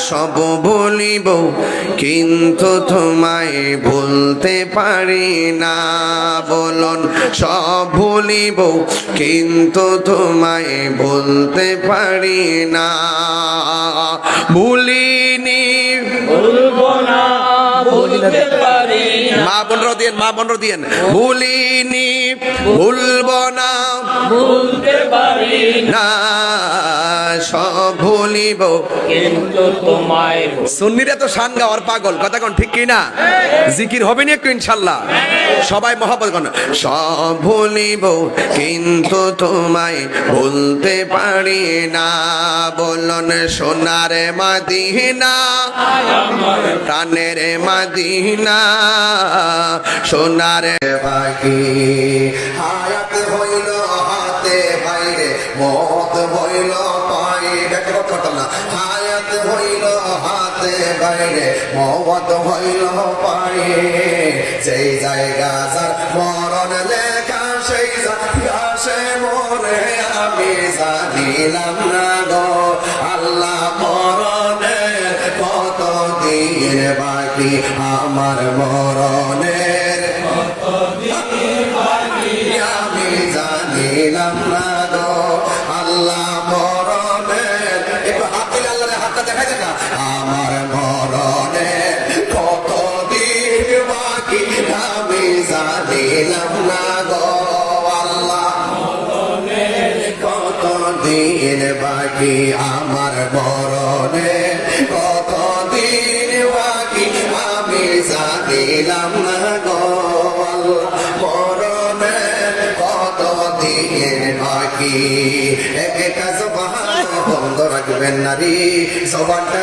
সব ভুলিব কিন্তু তোমায় ভুলতে পারি না। বলুন সব ভুলিব কিন্তু তোমায় ভুলতে পারি না। ভুলিনি ভুলবো না, ভুলতে পারি না। মা বোনরা দিয়েন ভুলিনি ভুলবো না ভুলতে পারি না, না সব ভুলিব। কিন্তু তোমায় সুন্নিরা তো শান গাওয়ার পাগল, কথা কোন ঠিক কি না? জিকির হবে না একটু ইনশাল্লাহ, সবাই মহব্বত করেন। সব ভুলিব কিন্তু তোমায় ভুলতে পারি না। বলুন সোনার মদিনা প্রাণের মদিনা সোনার বাকি হায়াত হইল হাতে বাইরে মত হইল পায়ে। ব্যাখ্যা করতাম না। হায়াত হইল হাতে বাইরে মত হইল পায়ে। যেই জায়গা যার মরণ লেখা সেই জায়গা সে মরে আমি জানিলাম না গো আল্লাহ। মরণের কত দিন বাকি আমার মরণের আমি জানিলাম না গো আল্লাহ। মরণের একটু হাত দিলে আল্লাহরে হাতটা দেখা যায় না। আমার মরণের কত দিন বাকি আমি জানিলাম না গো আল্লাহ। কত দিন বাকি আমার মরণের কত দিন বাকি আমি জানিলাম না গো আল্লাহ। মরণের কত দিন বাকি। একা জবান বন্ধ রাখবেন নারী, জবানটা